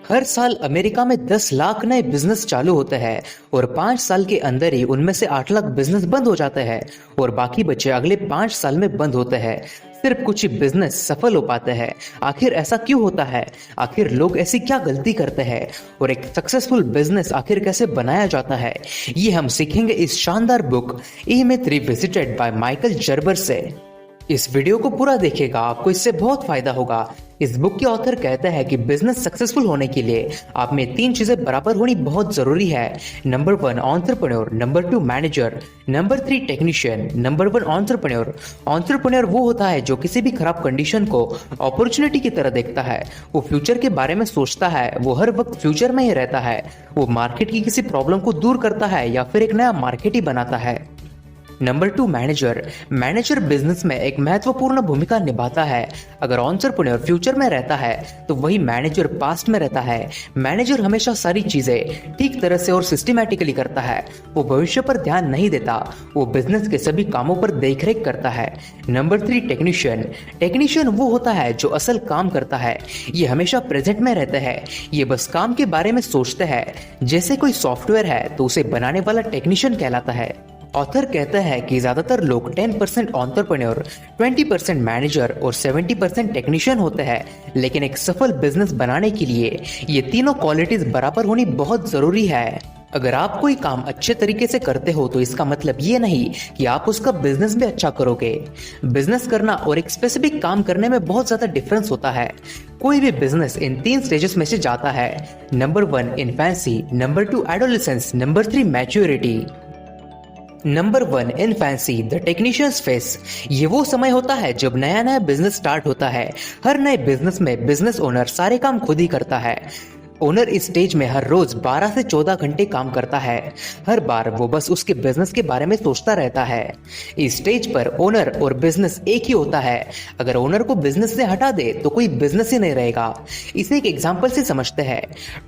हर साल अमेरिका में 10 लाख नए बिजनेस चालू होते हैं और 5 साल के अंदर ही उनमें से 8 लाख बिजनेस बंद हो जाते हैं और बाकी बचे अगले 5 साल में बंद होते हैं। सिर्फ कुछ ही बिजनेस सफल हो पाते हैं। आखिर ऐसा क्यों होता है? आखिर लोग ऐसी क्या गलती करते हैं और एक सक्सेसफुल बिजनेस आखिर कैसे बनाया जाता है, ये हम सीखेंगे इस शानदार book E myth revisited by Michael Gerber से। इस वीडियो को पूरा देखिएगा, आपको इससे बहुत फायदा होगा। इस बुक के ऑथर कहते हैं कि बिजनेस सक्सेसफुल होने के लिए आप में 3 चीजें बराबर होनी बहुत जरूरी है। Number 1 entrepreneur, number 2 manager, number 3 technician. Number 1 entrepreneur. Entrepreneur वो होता है जो किसी भी खराब कंडीशन को अपॉर्चुनिटी की तरह देखता है। वो फ्यूचर के बारे में सोचता है, वो हर वक्त फ्यूचर में ही रहता है। वो मार्केट की किसी प्रॉब्लम को दूर करता है या फिर एक नया मार्केट ही बनाता है। Number 2 manager. मैनेजर बिजनेस में एक महत्वपूर्ण भूमिका निभाता है। अगर एंटरप्रेन्योर फ्यूचर में रहता है तो वही मैनेजर पास्ट में रहता है। मैनेजर हमेशा सारी चीजें ठीक तरह से और सिस्टमैटिकली करता है। वो भविष्य पर ध्यान नहीं देता, वो बिजनेस के सभी कामों पर देखरेख करता है। Number 3 technician. टेक्नीशियन वो होता है जो असल काम करता है। ये हमेशा प्रेजेंट में रहते हैं। ये बस काम के बारे में सोचते हैं। जैसे कोई सॉफ्टवेयर है तो उसे बनाने वाला टेक्नीशियन कहलाता है। ऑथर कहता है कि ज्यादातर लोग 10% एंटरप्रेन्योर, 20% मैनेजर और 70% टेक्नीशियन होते हैं, लेकिन एक सफल बिजनेस बनाने के लिए ये तीनों क्वालिटीज बराबर होनी बहुत जरूरी है। अगर आप कोई काम अच्छे तरीके से करते हो तो इसका मतलब ये नहीं कि आप उसका बिजनेस भी अच्छा करोगे। बिजनेस करना और एक स्पेसिफिक काम करने में बहुत ज्यादा डिफरेंस होता है। कोई भी बिजनेस इन 3 स्टेजेस में से जाता है। Number 1 infancy, number 2 adolescence, number 3 maturity. Number 1 infancy, the technicians face. ये वो समय होता है जब नया नया बिजनेस स्टार्ट होता है। हर नए बिजनेस में बिजनेस ओनर सारे काम खुद ही करता है। ओनर इस स्टेज में हर रोज 12 से 14 घंटे काम करता है। हर बार वो बस उसके बिजनेस के बारे में सोचता रहता है। इस स्टेज पर ओनर और बिजनेस एक ही होता है। अगर ओनर को बिजनेस से हटा दे तो कोई बिजनेस ही नहीं रहेगा। इसे एक एग्जांपल से समझते हैं।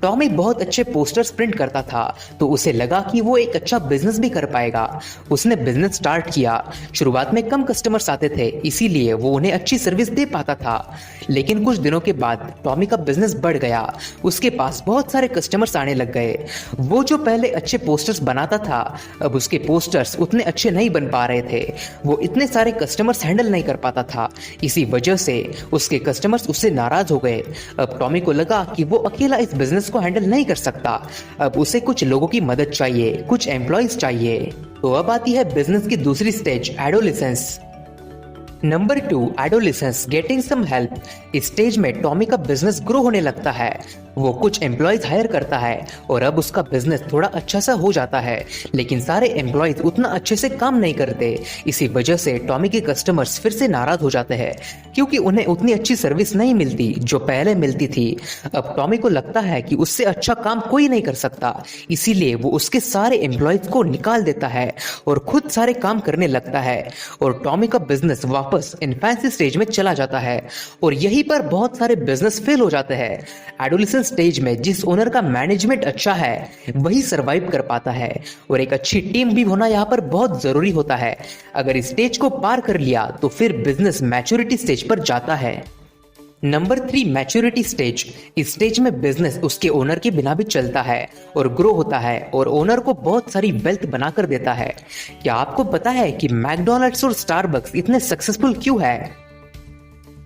टॉमी बहुत अच्छे पोस्टर्स प्रिंट करता था तो उसे लगा कि वो एक अच्छा बिजनेस भी कर पाएगा। उसने बिजनेस स्टार्ट किया। शुरुआत में कम कस्टमर्स आते थे, इसीलिए वो उन्हें अच्छी सर्विस दे पाता था। लेकिन कुछ दिनों के बाद टॉमी का बिजनेस बढ़ गया। उसके पास बहुत सारे कस्टमर्स आने लग गए। वो जो पहले अच्छे पोस्टर्स बनाता था, अब उसके पोस्टर्स उतने अच्छे नहीं बन पा रहे थे। वो इतने सारे कस्टमर्स हैंडल नहीं कर पाता था। इसी वजह से उसके कस्टमर्स उससे नाराज हो गए। अब टॉमी को लगा कि वो अकेला इस बिजनेस को हैंडल नहीं कर सकता। अब उसे कुछ लोगों की मदद चाहिए, कुछ एम्प्लॉयज चाहिए। तो अब आती है बिजनेस की दूसरी stage, adolescence. Number 2 adolescence, getting some help. इस स्टेज में टॉमी का बिजनेस ग्रो होने लगता है। वो कुछ एम्प्लॉयज हायर करता है और अब उसका बिजनेस थोड़ा अच्छा सा हो जाता है, लेकिन सारे एम्प्लॉयज उतना अच्छे से काम नहीं करते। इसी वजह से टॉमी के कस्टमर्स फिर से नाराज हो जाते हैं क्योंकि उन्हें उतनी अच्छी सर्विस नहीं मिलती जो पहले मिलती थी। अब टॉमी को लगता है कि उससे अच्छा काम कोई नहीं कर सकता, इसीलिए वो उसके सारे एम्प्लॉयज को निकाल देता है और खुद सारे काम करने लगता है और टॉमी का बिजनेस वापस इन्फेंसी स्टेज में चला जाता है। और यहीं पर बहुत सारे बिजनेस फेल हो जाते हैं। एडोलेसेंस स्टेज में जिस ओनर का मैनेजमेंट अच्छा है वही सरवाइव कर पाता है और एक अच्छी टीम भी होना यहाँ पर बहुत जरूरी होता है। अगर इस स्टेज को पार कर लिया तो फिर बिजनेस मैच्योरिटी स्टेज पर जाता है। Number 3 maturity stage. इस स्टेज में बिजनेस उसके ओनर के बिना भी चलता है और ग्रो होता है और ओनर को बहुत सारी वेल्थ बनाकर देता है। क्या आपको पता है कि मैकडॉनल्ड्स और स्टारबक्स इतने सक्सेसफुल क्यों है?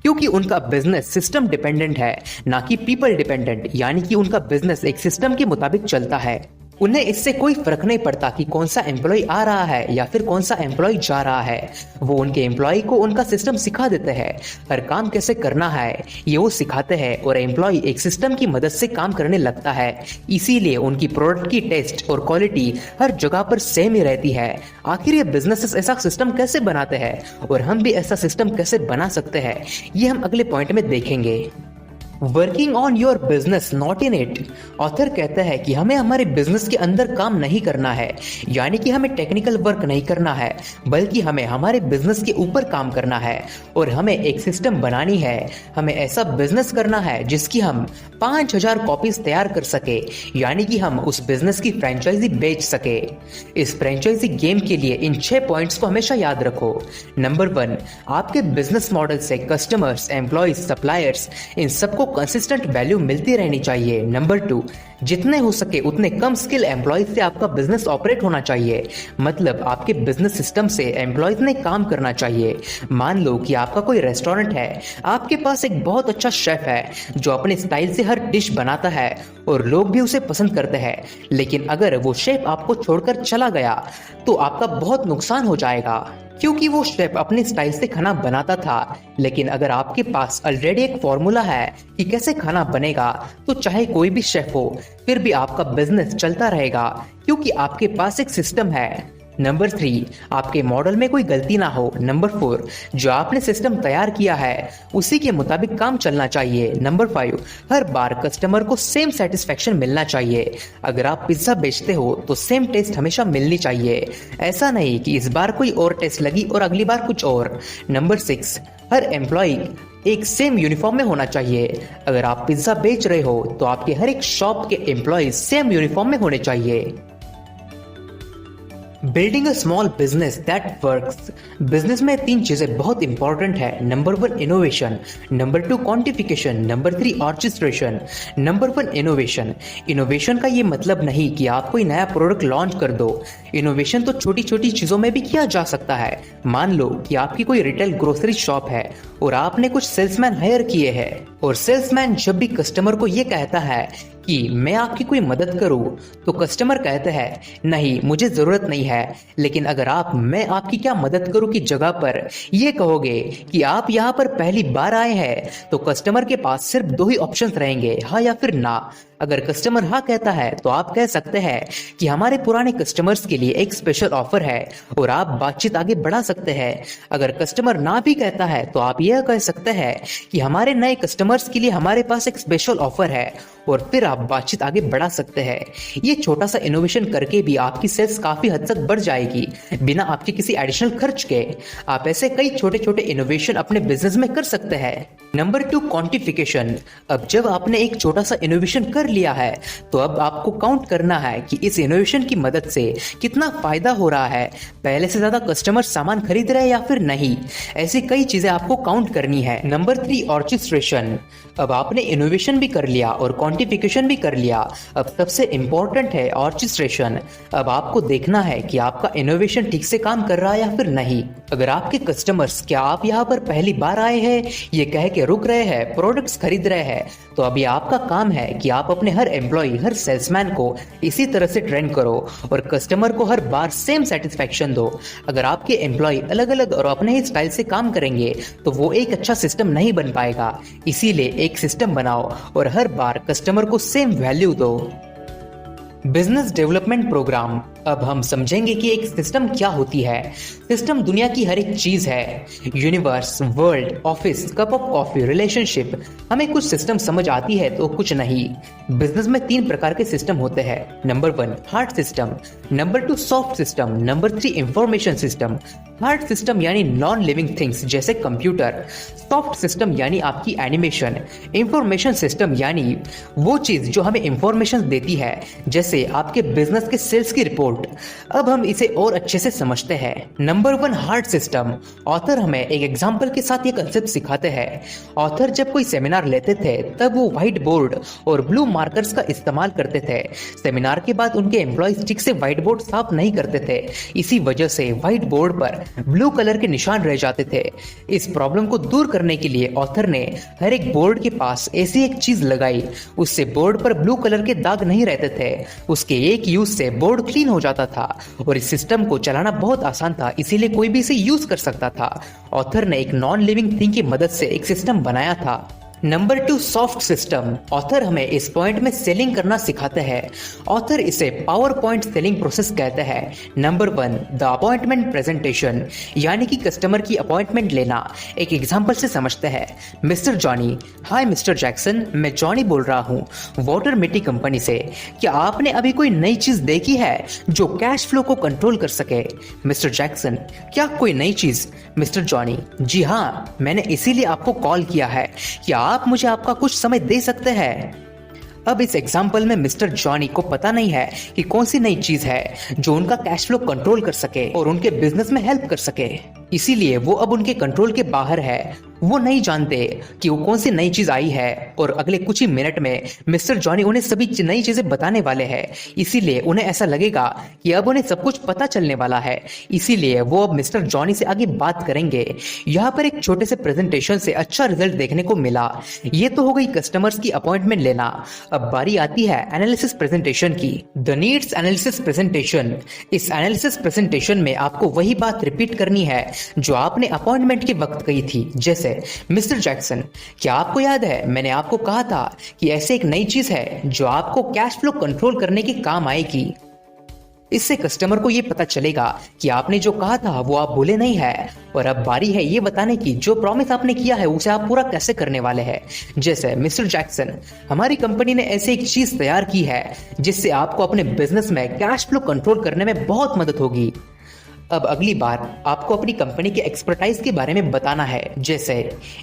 क्योंकि उनका बिजनेस सिस्टम डिपेंडेंट है, ना कि पीपल डिपेंडेंट। यानी कि उनका बिजनेस एक सिस्टम के मुताबिक चलता है। उन्हें इससे कोई फर्क नहीं पड़ता कि कौन सा एम्प्लॉय आ रहा है या फिर कौन सा एम्प्लॉय जा रहा है। वो उनके एम्प्लॉय को उनका सिस्टम सिखा देते हैं। हर काम कैसे करना है ये वो सिखाते हैं और एम्प्लॉय एक सिस्टम की मदद से काम करने लगता है। इसीलिए उनकी प्रोडक्ट की टेस्ट और क्वालिटी हर जगह पर सेम ही रहती है। आखिर ये बिजनेसेस ऐसा सिस्टम कैसे बनाते हैं और हम भी ऐसा सिस्टम कैसे बना सकते हैं, ये हम अगले पॉइंट में देखेंगे। Working on your business not in it. Author कहता है कि हमें हमारे बिजनेस के अंदर काम नहीं करना है, यानी कि हमें टेक्निकल वर्क नहीं करना है, बल्कि हमें हमारे बिजनेस के ऊपर काम करना है और हमें एक सिस्टम बनानी है। हमें ऐसा बिजनेस करना है जिसकी हम 5000 कॉपीज तैयार कर सके, यानी कि हम उस बिजनेस की फ्रेंचाइजी बेच सके। इस फ्रेंचाइजी गेम के लिए इन 6 पॉइंट्स को हमेशा याद रखो। नंबर 1, आपके बिजनेस मॉडल से कस्टमर्स, एम्प्लॉयज, सप्लायर्स इन सबको कंसिस्टेंट वैल्यू मिलती रहनी चाहिए। नंबर 2, जितने हो सके उतने कम स्किल एम्प्लॉयज से आपका बिजनेस ऑपरेट होना चाहिए। मतलब आपके बिजनेस सिस्टम से एम्प्लॉयज ने काम करना चाहिए। मान लो कि आपका कोई रेस्टोरेंट है, आपके पास एक बहुत अच्छा शेफ है जो अपने स्टाइल से हर डिश बनाता है और लोग भी उसे पसंद करते हैं, लेकिन अगर वो शेफ आपको छोड़कर चला गया तो आपका बहुत नुकसान हो जाएगा, क्योंकि वो शेफ अपने स्टाइल से खाना बनाता था। लेकिन अगर आपके पास ऑलरेडी एक फॉर्मूला है कि कैसे खाना बनेगा, तो चाहे कोई भी शेफ हो फिर भी आपका बिजनेस चलता रहेगा, क्योंकि आपके पास एक सिस्टम है। नंबर 3, आपके मॉडल में कोई गलती ना हो। नंबर 4, जो आपने सिस्टम तैयार किया है उसी के मुताबिक काम चलना चाहिए। नंबर 5, हर बार कस्टमर को सेम सेटिस्फेक्शन मिलना चाहिए। अगर आप पिज्जा बेचते हो तो सेम टेस्ट हमेशा मिलनी चाहिए, ऐसा नहीं कि इस बार कोई और टेस्ट लगी और अगली बार कुछ और। नंबर 6, हर एम्प्लॉय एक सेम यूनिफॉर्म में होना चाहिए। अगर आप पिज्जा बेच रहे हो तो आपके हर एक शॉप के एम्प्लॉय सेम यूनिफॉर्म में होने चाहिए। Building a small business that works. Business में 3 चीजें बहुत इंपॉर्टेंट है। Number 1, innovation. Number 2, quantification. Number 3, orchestration. Number 1, innovation. Innovation का ये मतलब नहीं कि आप कोई नया प्रोडक्ट लॉन्च कर दो। इनोवेशन तो छोटी छोटी चीजों में भी किया जा सकता है। मान लो कि आपकी कोई रिटेल ग्रोसरी शॉप है और आपने कुछ सेल्समैन हायर किए हैं, और सेल्समैन जब भी कस्टमर को ये कहता है कि मैं आपकी कोई मदद करूं, तो कस्टमर कहते हैं नहीं मुझे जरूरत नहीं है। लेकिन अगर आप मैं आपकी क्या मदद करूं की जगह पर ये कहोगे कि आप यहाँ पर पहली बार आए हैं, तो कस्टमर के पास सिर्फ 2 ही ऑप्शंस रहेंगे, हाँ या फिर ना। अगर कस्टमर हाँ कहता है तो आप कह सकते हैं कि हमारे पुराने कस्टमर्स के लिए एक स्पेशल ऑफर है, और आप बातचीत आगे बढ़ा सकते हैं। अगर कस्टमर ना भी कहता है तो आप यह कह सकते हैं कि हमारे नए कस्टमर्स के लिए हमारे पास एक स्पेशल ऑफर है, और फिर आप बातचीत आगे बढ़ा सकते हैं। ये छोटा सा इनोवेशन करके भी आपकी सेल्स काफी हद तक बढ़ जाएगी बिना आपके किसी एडिशनल खर्च के। आप ऐसे कई छोटे छोटे इनोवेशन अपने बिजनेस में कर सकते हैं। Number 2, quantification. अब जब आपने एक छोटा सा इनोवेशन कर लिया है तो अब आपको काउंट करना है कि इस इनोवेशन की मदद से कितना फायदा हो रहा है, पहले से ज्यादा कस्टमर सामान खरीद रहे हैं या फिर नहीं। ऐसी कई चीजें आपको काउंट करनी है। Number 3, orchestration. अब आपने इनोवेशन भी कर लिया और क्वांटिफिकेशन भी कर लिया, अब सबसे इंपॉर्टेंट है ऑर्केस्ट्रेशन। अब आपको देखना है कि आपका इनोवेशन ठीक से काम कर रहा है या फिर नहीं। अगर आपके कस्टमर्स क्या आप यहाँ पर पहली बार आए हैं ये कह के रुक रहे हैं, प्रोडक्ट्स खरीद रहे हैं, तो अभी आपका काम है कि आप अपने हर एम्प्लॉय हर सेल्समैन को इसी तरह से ट्रेन करो और कस्टमर को हर बार सेम सेटिस्फेक्शन दो। अगर आपके एम्प्लॉय अलग अलग और अपने ही स्टाइल से काम करेंगे तो वो एक अच्छा सिस्टम नहीं बन पाएगा। इसीलिए एक सिस्टम बनाओ और हर बार कस्टमर को सेम वैल्यू दो। Business development programme. अब हम समझेंगे कि एक सिस्टम क्या होती है। सिस्टम दुनिया की हर एक चीज है, universe, world, office, cup of coffee, relationship. हमें कुछ सिस्टम समझ आती है तो कुछ नहीं। बिजनेस में 3 प्रकार के सिस्टम होते हैं। Number 1, hard system. Number 2, soft system. Number 3, information system. Hard system यानी नॉन लिविंग थिंग्स जैसे कंप्यूटर। सॉफ्ट सिस्टम यानी आपकी एनिमेशन। इंफॉर्मेशन सिस्टम यानी वो चीज जो हमें इंफॉर्मेशन देती है, जैसे आपके बिजनेस के सेल्स की रिपोर्ट। अब हम इसे और अच्छे से समझते हैं। Number 1, hard system. ऑथर हमें एक एग्जांपल के साथ ये कंसेप्ट सिखाते हैं। ऑथर जब कोई सेमिनार लेते थे तब वो व्हाइट बोर्ड और ब्लू मार्कर्स का इस्तेमाल करते थे। सेमिनार के बाद उनके एम्प्लॉयज ठीक से व्हाइट बोर्ड साफ नहीं करते थे, इसी वजह से व्हाइट बोर्ड पर ब्लू कलर के निशान रह जाते थे। इस प्रॉब्लम को दूर करने के लिए ऑथर ने हर एक बोर्ड के पास ऐसी एक चीज लगाई, उससे बोर्ड पर ब्लू कलर के दाग नहीं रहते थे। उसके एक यूज से बोर्ड क्लीन हो जाता था और इस सिस्टम को चलाना बहुत आसान था, इसीलिए कोई भी इसे यूज कर सकता था। ऑथर ने एक नॉन लिविंग थिंग की मदद से एक सिस्टम बनाया था। Number 2, soft system. ऑथर हमें इस पॉइंट में सेलिंग करना सिखाते हैं। ऑथर इसे पावर पॉइंट सेलिंग प्रोसेस कहते हैं। नंबर 1, द अपॉइंटमेंट प्रेजेंटेशन, यानी कि कस्टमर की अपॉइंटमेंट लेना। एक एग्जांपल से समझते हैं। Mister Johnny. हाय मिस्टर जैक्सन, मैं जॉनी बोल रहा हूँ वाटर मिट्टी कंपनी से। क्या आपने अभी कोई नई चीज देखी है जो कैश फ्लो को कंट्रोल कर सके? मिस्टर जैक्सन, क्या कोई नई चीज? मिस्टर जॉनी, जी हाँ, मैंने इसीलिए आपको कॉल किया है। क्या आप मुझे आपका कुछ समय दे सकते हैं? अब इस एग्जाम्पल में मिस्टर जॉनी को पता नहीं है कि कौन सी नई चीज है जो उनका कैश फ्लो कंट्रोल कर सके और उनके बिजनेस में हेल्प कर सके, इसीलिए वो अब उनके कंट्रोल के बाहर है। वो नहीं जानते कि वो कौन सी नई चीज आई है और अगले कुछ ही मिनट में मिस्टर जॉनी उन्हें सभी नई चीजें बताने वाले हैं। इसीलिए उन्हें ऐसा लगेगा कि अब उन्हें सब कुछ पता चलने वाला है, इसीलिए वो अब मिस्टर जॉनी से आगे बात करेंगे। यहाँ पर एक छोटे से प्रेजेंटेशन से अच्छा रिजल्ट देखने को मिला। ये तो हो गई कस्टमर्स की अपॉइंटमेंट लेना। अब बारी आती है एनालिसिस प्रेजेंटेशन की। The needs analysis presentation. इस एनालिसिस प्रेजेंटेशन में आपको वही बात रिपीट करनी है जो आपने अपॉइंटमेंट के वक्त कही थी। जैसे मिस्टर जैक्सन, क्या आपको याद है मैंने आपको कहा था कि ऐसे एक नई चीज है जो आपको कैश फ्लो कंट्रोल करने के काम आएगी। इससे कस्टमर को यह पता चलेगा कि आपने जो कहा था वो आप भूले नहीं है। और अब बारी है ये बताने की जो प्रॉमिस आपने किया है उसे आप पूरा कैसे करने वाले हैं। जैसे मिस्टर जैक्सन, हमारी कंपनी ने ऐसे एक चीज तैयार की है जिससे आपको अपने बिजनेस में कैश फ्लो कंट्रोल करने में बहुत मदद होगी। अब अगली बार आपको अपनी कंपनी के एक्सपर्टाइज के बारे में बताना है। जैसे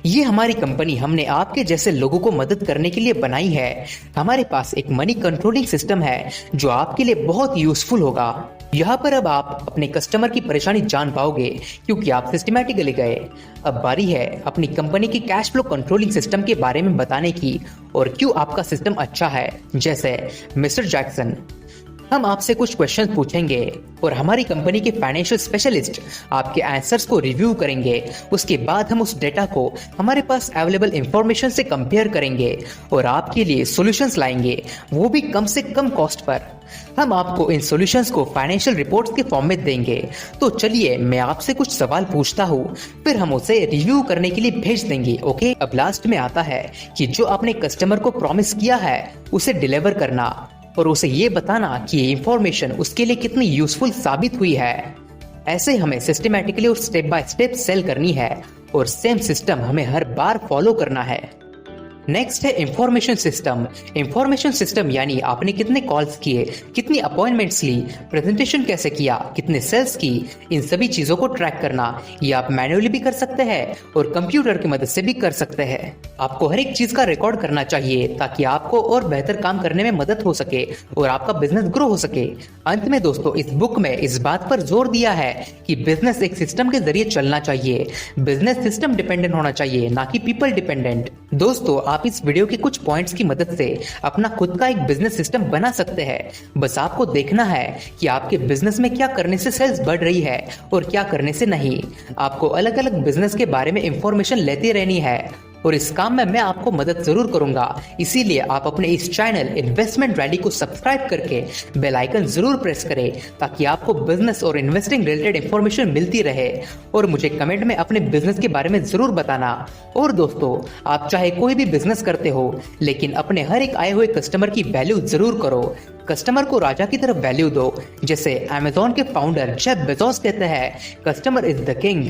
ये हमारी कंपनी हमने आपके जैसे लोगों को मदद करने के लिए बनाई है। हमारे पास एक मनी कंट्रोलिंग सिस्टम है जो आपके लिए बहुत यूजफुल होगा। यहाँ पर अब आप अपने कस्टमर की परेशानी जान पाओगे क्योंकि आप सिस्टमैटिकली गए। अब बारी है अपनी कंपनी की कैश फ्लो कंट्रोलिंग सिस्टम के बारे में बताने की और क्यों आपका सिस्टम अच्छा है। जैसे मिस्टर जैक्सन, हम आपसे कुछ क्वेश्चन पूछेंगे और हमारी कंपनी के फाइनेंशियल स्पेशलिस्ट आपके आंसर्स को रिव्यू करेंगे। उसके बाद हम उस डेटा को हमारे पास अवेलेबल इंफॉर्मेशन से कंपेयर करेंगे और आपके लिए सॉल्यूशंस लाएंगे, वो भी कम से कम कॉस्ट पर। हम आपको इन सॉल्यूशंस को फाइनेंशियल रिपोर्ट्स के फॉर्म में देंगे। तो चलिए मैं आपसे कुछ सवाल पूछता हूँ, फिर हम उसे रिव्यू करने के लिए भेज देंगे। ओके, अब लास्ट में आता है कि जो आपने कस्टमर को प्रॉमिस किया है उसे डिलीवर करना और उसे ये बताना कि ये इंफॉर्मेशन उसके लिए कितनी यूजफुल साबित हुई है। ऐसे हमें सिस्टमैटिकली और स्टेप बाय स्टेप सेल करनी है और सेम सिस्टम हमें हर बार फॉलो करना है। नेक्स्ट है इंफॉर्मेशन सिस्टम। इंफॉर्मेशन सिस्टम यानी आपने कितने कॉल्स किए, कितनी अपॉइंटमेंट्स ली, प्रेजेंटेशन कैसे किया, कितने सेल्स की, इन सभी चीजों को ट्रैक करना। ये आप मैन्युअली भी कर सकते हैं और कंप्यूटर की मदद से भी कर सकते हैं। आपको हर एक चीज का रिकॉर्ड करना चाहिए ताकि आपको और बेहतर काम करने में मदद हो सके और आपका बिजनेस ग्रो हो सके। अंत में दोस्तों, इस बुक में इस बात पर जोर दिया है कि बिजनेस एक सिस्टम के जरिए चलना चाहिए। बिजनेस सिस्टम डिपेंडेंट होना चाहिए, ना कि पीपल डिपेंडेंट। दोस्तों, आप इस वीडियो के कुछ पॉइंट्स की मदद से अपना खुद का एक बिजनेस सिस्टम बना सकते हैं। बस आपको देखना है कि आपके बिजनेस में क्या करने से सेल्स बढ़ रही है और क्या करने से नहीं। आपको अलग अलग बिजनेस के बारे में इंफॉर्मेशन लेती रहनी है और इस काम में मैं आपको मदद जरूर करूंगा। इसीलिए आप अपने इस चैनल इन्वेस्टमेंट रैली को सब्सक्राइब करके बेल आइकन जरूर प्रेस करें ताकि आपको बिजनेस और इन्वेस्टिंग रिलेटेड इंफॉर्मेशन मिलती रहे। और मुझे कमेंट में अपने बिजनेस के बारे में जरूर बताना। और दोस्तों, आप चाहे कोई भी बिजनेस करते हो लेकिन अपने हर एक आए हुए कस्टमर की वैल्यू जरूर करो। कस्टमर को राजा की तरफ वैल्यू दो। जैसे अमेज़न के फाउंडर जेफ बेजोस कहते हैं, कस्टमर इज द किंग।